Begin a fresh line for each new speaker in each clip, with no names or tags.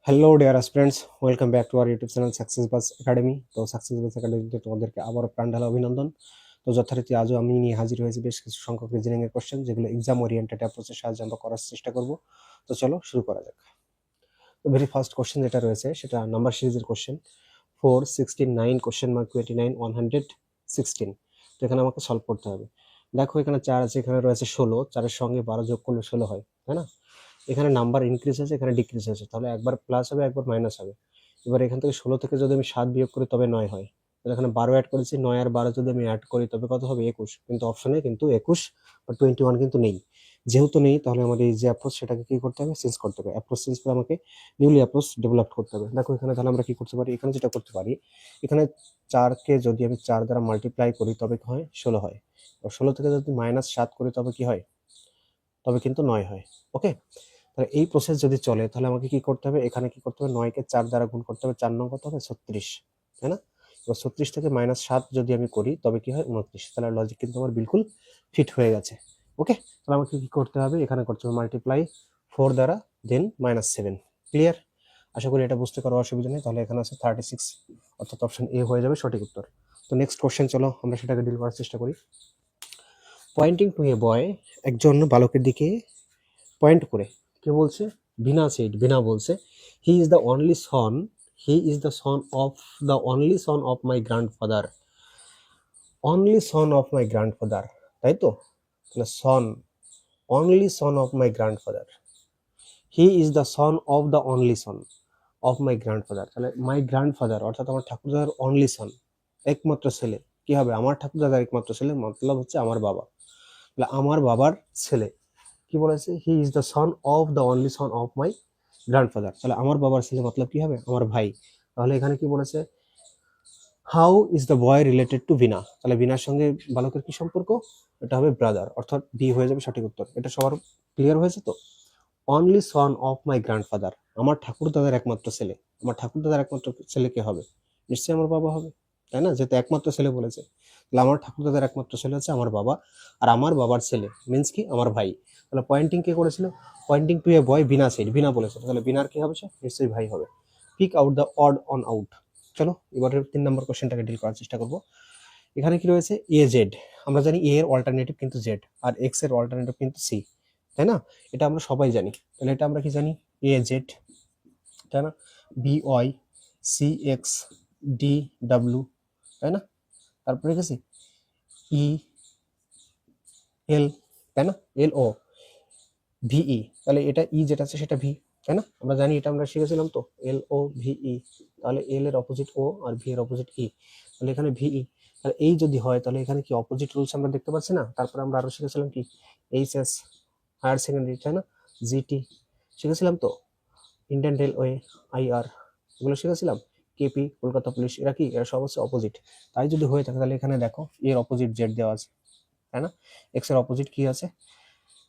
Hello dear students, welcome back to our YouTube channel success bus academy. তো success বাস একাডেমিতে তোমাদেরকে আবারও প্রাণঢালা অভিনন্দন। তো যথারীতি আজও আমি নিয়ে হাজির হয়েছি বেশ কিছু সংখ্যক রিজনিং এর কোশ্চেন, যেগুলো এক্সাম ওরিয়েন্টেড অ্যাপ্রোচের সাহায্যে আমরা করার চেষ্টা করব। তো চলো শুরু করা যাক। তো ভেরি ফার্স্ট কোশ্চেন যেটা রয়েছে সেটা নাম্বার সিরিজের কোশ্চেন 469 কোশ্চেন মার্ক 29 116। তো এখানে আমাকে সলভ করতে হবে। দেখো এখানে 4 আছে, এখানে রয়েছে 16, 4-এর সঙ্গে 12 যোগ করলে 16 হয়, তাই না? এখানে নাম্বার ইনক্রিজ হয়েছে, এখানে ডিক্রিজ হয়েছে, তাহলে একবার প্লাস হবে একবার মাইনাস হবে। এবার এখান থেকে 16 থেকে যদি আমি 7 বিয়োগ করি তবে 9 হয়। তাহলে এখানে 12 অ্যাড করেছি, 9 আর 12 যদি আমি অ্যাড করি তবে কত হবে? 21। কিন্তু অপশনে কিন্তু 21 বা 21 কিন্তু নেই। যেহেতু নেই তাহলে আমাদের এই যে অ্যাপ্রোচ সেটাকে কি করতে হবে? চেঞ্জ করতে হবে। অ্যাপ্রোচ চেঞ্জ করে আমাকে নিউলি অ্যাপ্রোচ ডেভেলপ করতে হবে। দেখো এখানে তাহলে আমরা কি করতে পারি? এখানে যেটা করতে পারি, এখানে 4কে যদি আমি 4 দ্বারা মাল্টিপ্লাই করি তবে কি হয়? 16 হয়। 16 থেকে যদি -7 করি তবে কি হয়? তবে কিন্তু 9 হয়। ওকে, তাহলে এই প্রসেস যদি চলে তাহলে আমাকে কি করতে হবে? এখানে কি করতে হবে? 9 কে 4 দ্বারা গুণ করতে হবে। 4 নং কত হবে? 36, তাই না? এবার 36 থেকে -7 যদি আমি করি তবে কি হয়? 29। তাহলে লজিক কিন্তু আমার বিলকুল ফিট হয়ে গেছে। ওকে, তাহলে আমাকে কি করতে হবে? এখানে করতে হবে মাল্টিপ্লাই 4 দ্বারা দেন -7। ক্লিয়ার? আশা করি এটা বুঝতে পারো, অসুবিধা নেই। তাহলে এখানে আছে 36, অর্থাৎ অপশন এ হয়ে যাবে সঠিক উত্তর। তো নেক্সট কোশ্চেন, চলো আমরা সেটাকে ডিল করার চেষ্টা করি। পয়েন্টিং টু এ বয়, একজন বালকের দিকে পয়েন্ট করে কে বলছে? বিনা সেড, বিনা বলছে he is the only son, he is the son of the only son of my grandfather. Only son of my grandfather, তাই তো? তাহলে son, only son of my grandfather, he is the son of the only son of my grandfather. তাহলে my grandfather অর্থাৎ আমার ঠাকুরদাদার only সন, একমাত্র ছেলে। কি হবে? আমার ঠাকুরদাদার একমাত্র ছেলে, মতলব হচ্ছে আমার বাবা। তাহলে আমার বাবার ছেলে কি বলেছে? হি is the son of the only son of my grandfather. তাহলে আমার বাবার ছেলে মতলব কি হবে? আমার ভাই। তাহলে এখানে কি বলেছে? How is the boy related to Bina. তাহলে বিনার সঙ্গে বালকের কি সম্পর্ক? এটা হবে ব্রাদার, অর্থাৎ বি হয়ে যাবে সঠিক উত্তর। এটা সবার ক্লিয়ার হয়েছে তো? Only son of my grandfather, আমার ঠাকুর দাদার একমাত্র ছেলে। আমার ঠাকুর দাদার একমাত্র ছেলে কে হবে? নিশ্চয়ই আমার বাবা হবে, তাই না? যেহেতু একমাত্র ছেলে বলেছে, তাহলে আমার ঠাকুর দাদার একমাত্র ছেলে হচ্ছে আমার বাবা, আর আমার বাবার ছেলে মিন্স কি? আমার ভাই। তাহলে পয়েন্টিং কে করেছিল? Pointing to a boy Bina said, Bina বলেছে, তাহলে বিনার কি হবে? সে নিশ্চয়ই ভাই হবে। Pick out the odd one out. চলো এবারে 3 নম্বর কোশ্চেনটাকে ডিল করার চেষ্টা করবো। এখানে কি রয়েছে? A Z. আমরা জানি এ এর অল্টারনেটিভ কিন্তু জেড, আর এক্স এর অল্টারনেটিভ কিন্তু সি, তাই না? এটা আমরা সবাই জানি। তাহলে এটা আমরা কি জানি? এ জেড, তাই না? B Y, C X, D W, তাই না? তারপরে গেছে ই এল, তাই না? এল ও, ভিই। তাহলে এটা ই যেটা আছে সেটা ভি, তাই না? আমরা জানি, এটা আমরা শিখেছিলাম তো, এল ও ভিই। তাহলে এল এর অপোজিট ও আর ভি এর অপোজিট ই, তাহলে এখানে ভিই। তাহলে এই যদি হয় তাহলে এখানে কি অপোজিট রুলস আমরা দেখতে পাচ্ছি না? তারপরে আমরা আরো শিখেছিলাম কি? এইচএস, হায়ার সেকেন্ডারি, তাই না? জিটি শিখেছিলাম তো, ইন্ডিয়ান রেলওয়ে, আইআর, এগুলো শিখেছিলাম। কেপি, কলকাতা পুলিশ, এরা কি? এরা সব হচ্ছে অপোজিট। তাই যদি হয়ে থাকে তাহলে এখানে দেখো এর অপোজিট জেড দেওয়া আছে, তাই না? এক্স এর অপোজিট কি আছে?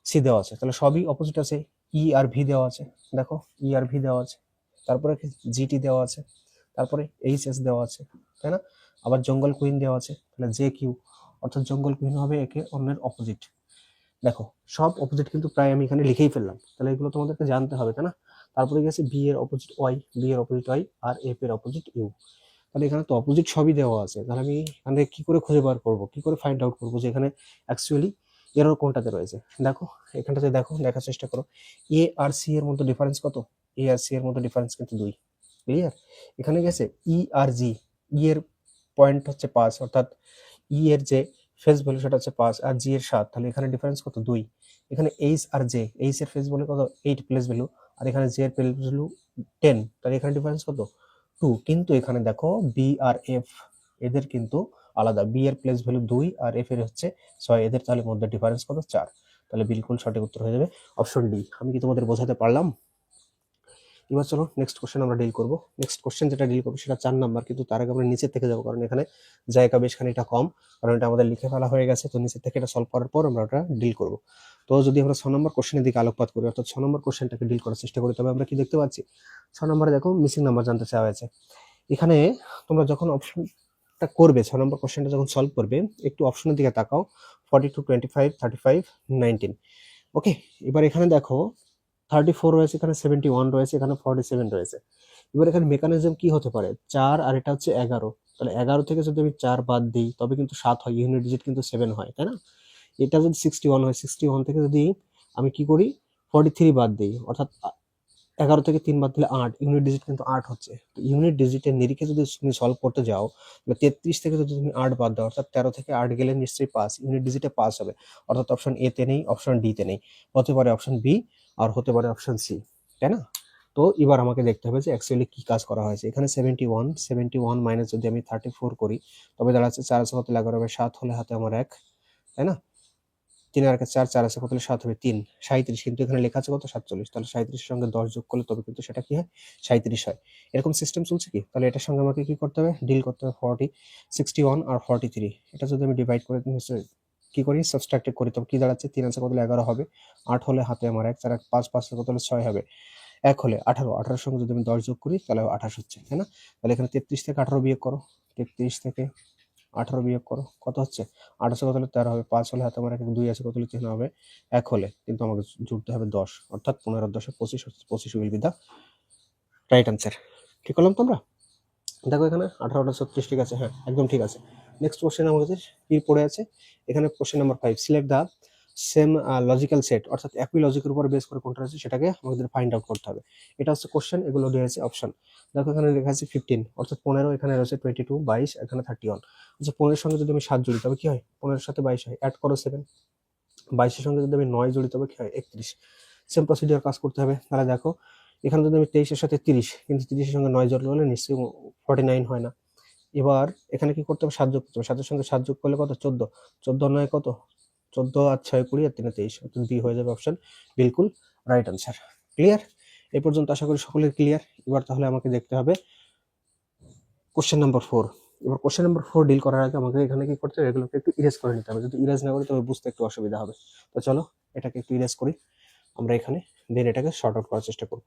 সি দেওয়া আছে, তাহলে সবই অপোজিট আছে। ই আর ভি দেওয়া আছে, দেখো ই আর ভি দেওয়া আছে, তারপরে জিটি দেওয়া আছে, তারপরে এইচ এস দেওয়া আছে, তাই না? আবার জঙ্গল কুইন দেওয়া আছে, তাহলে জে কিউ, অর্থাৎ জঙ্গল কুইন হবে একে অন্যের অপোজিট। দেখো সব অপোজিট কিন্তু প্রায় আমি এখানে লিখেই ফেললাম, তাহলে এগুলো তোমাদেরকে জানতে হবে, তাই না? তারপরে গেছে বি এর অপোজিট ওয়াই, বি এর অপোজিট ওয়াই, আর এফ এর অপোজিট ইউ। তাহলে এখানে তো অপোজিট সবই দেওয়া আছে, তাহলে আমি এখানে কি করে খুঁজে বার করবো, কি করে ফাইন্ড আউট করবো যে এখানে অ্যাকচুয়ালি এরর কোনটাতে রয়েছে? দেখো এখানটাতে দেখো, দেখার চেষ্টা করো। এ আর সি এর মধ্যে ডিফারেন্স কত? এ আর সি এর মধ্যে ডিফারেন্স কিন্তু 2। ক্লিয়ার? এখানে গেছে ই আর জি, ই এর পয়েন্ট হচ্ছে 5, অর্থাৎ ই এর যে ফেস ভ্যালু সেটা হচ্ছে 5 আর জি এর 7, তাহলে এখানে ডিফারেন্স কত? 2। এখানে এইচ আর জে, এইচ এর ফেস ভ্যালু কত? 8 প্লেস ভ্যালু, আর এখানে জে এর প্লেস ভ্যালু 10, তাহলে এখানে ডিফারেন্স কত? 2। কিন্তু এখানে দেখো বি আর এফ, এদের কিন্তু আলাদা। বি এর প্লেস ভ্যালু 2 আর এফ এর হচ্ছে 6, এদের তাহলে মধ্যে ডিফারেন্স কত? 4। তাহলে বিলকুল সঠিক উত্তর হয়ে যাবে অপশন ডি। আমি কি তোমাদের বোঝাতে পারলাম? এবার চলো নেক্সট কোশ্চেন আমরা ডিল করব। নেক্সট কোশ্চেন যেটা ডিল করবো সেটা 4 নাম্বার, কিন্তু তার আগে আমরা নিচের থেকে যাবো, কারণ এখানে জায়গা বেশ খানিকটা কম, কারণ এটা আমাদের লিখে ফেলা হয়ে গেছে। তো নিচের থেকে এটা সলভ করার পর আমরা ওটা ডিল করব। তো যদি আমরা 6 নম্বর কোশ্চেনের দিকে আলোকপাত করি, অর্থাৎ 6 নম্বর কোশ্চেনটাকে ডিল করার চেষ্টা করি, তবে আমরা কি দেখতে পাচ্ছি? 6 নম্বরে দেখো মিসিং নাম্বার জানতে চাওয়া হয়েছে। এখানে তোমরা যখন অপশনটা করবে, 6 নম্বর কোশ্চেনটা যখন সলভ করবে, একটু অপশনের দিকে তাকাও। 42, 25, 35, 19। ওকে, এবার এখানে দেখো 34 রয়েছে, এখানে 71 রয়েছে, এখানে 47 রয়েছে। এবার এখানে মেকানিজম কি হতে পারে, 4 আর এটা হচ্ছে 11, তাহলে 11 থেকে যদি আমি 4 বাদ দিই তবে কিন্তু 7 হয়, ইউনিট ডিজিট কিন্তু 7 হয়, তাই না? এটা যদি 61 হয়, 61 থেকে যদি আমি কি করি 43 বাদ দিই, অর্থাৎ 11 থেকে 3 বাদ দিলে 8, ইউনিট ডিজিট কিন্তু 8 হচ্ছে। তো ইউনিট ডিজিটের নিরিখে যদি তুমি সলভ করতে যাও, তাহলে 33 থেকে যদি তুমি 8 বাদ দাও, অর্থাৎ 13 থেকে 8 গেলে নিশ্চয়ই পাস, ইউনিট ডিজিটে পাস হবে। অর্থাৎ অপশন এ তে নেই, অপশন ডি তে নেই, হতে পারে অপশন বি আর হতে পারে অপশন সি, তাই না? তো এবার আমাকে দেখতে হবে যে অ্যাকচুয়ালি কি কাজ করা হয়েছে। এখানে 71 মাইনাস যদি আমি 34 করি তবে দাঁড়াচ্ছে 4 আছে কত, 11 হবে, 7 হলে হাতে আমার 1, তাই না? 3 আর 4, 4 আছে কত হলে 7 হবে, 3, 37, কিন্তু এখানে লেখা আছে কত 47, তাহলে 37 এর সঙ্গে 10 যোগ করলে তবে কিন্তু সেটা কি হয় 37 হয়। এরকম সিস্টেম চলছে কি, তাহলে এটার সঙ্গে আমাকে কি করতে হবে, ডিল করতে হবে। 61 আর 43, এটা যদি আমি ডিভাইড করে কি করি সাবট্রাক্ট করি তবে কি দাঁড়াচ্ছে, 3 আছে কত হলে 11 হবে, 8 হলে হাতে আমার 1, 4 5, 5 কত হলে 6 হবে, 1 হলে 18, 18 সঙ্গে যদি আমি 10 যোগ করি তাহলে 28 হচ্ছে, তাই না? তাহলে এখানে 33 থেকে 18 বিয়োগ করো, 33 থেকে 18 বিয়োগ করো, কত হচ্ছে 28 কত হলে 13 হবে, 5 হলে হাতে আমার 2 আছে কত হলে 3 হবে, 1 হলে কিন্তু আমাকে জুড়তে হবে 10, অর্থাৎ 15 10 25, 25 will be the right answer. ঠিক করলাম তোমরা? দেখো এখানে 18টা 36, ঠিক আছে, হ্যাঁ একদম ঠিক আছে। নেক্সট কোশ্চেন আমাদের কি পড়ে আছে, এখানে question number 5, select the same logical set, অর্থাৎ একই লজিকের উপর বেস করে কোনটা আছে সেটাকে আমাদের ফাইন্ড আউট করতে হবে। এটা হচ্ছে কোশ্চেন, এগুলো দেওয়া আছে অপশন। দেখো এখানে লেখা আছে 15, অর্থাৎ 15, এখানে রয়েছে 22, 22, এখানে 31। আচ্ছা 15 এর সঙ্গে যদি আমি 7 জুড়ি তবে কি হয়, 15 এর সাথে 22 হয়, অ্যাড করো 7, 22 এর সঙ্গে যদি আমি 9 জুড়ি তবে কি হয় 31। সেম প্রসিডিওর কাজ করতে হবে। তাহলে দেখো এখানে যদি আমি 23 এর সাথে 30, কিন্তু 30 এর সঙ্গে 9 যোগ করলে নিশ্চয়ই 49 হয় না। এবার এখানে কি করতে হবে, 7 যোগ করতে হবে, 7 এর সঙ্গে 7 যোগ করলে কত 14, 14 9 কত 14 আর 6 20 আর 3 23, অর্থাৎ বি হয়ে যাবে অপশন বিলকুল রাইট আনসার। ক্লিয়ার? এই পর্যন্ত আশা করি সকলের ক্লিয়ার। এবার তাহলে আমাকে দেখতে হবে কোশ্চেন নাম্বার 4। এবার কোশ্চেন নাম্বার 4 ডিল করার আগে আমাকে এখানে কি করতে হবে, এগুলোকে একটু ইরেজ করে নিতে হবে, যদি ইরেজ না করি তবে বুঝতে একটু অসুবিধা হবে। তো চলো এটাকে একটু ইরেজ করি আমরা এখানে, দেন এটাকে শর্ট আউট করার চেষ্টা করব।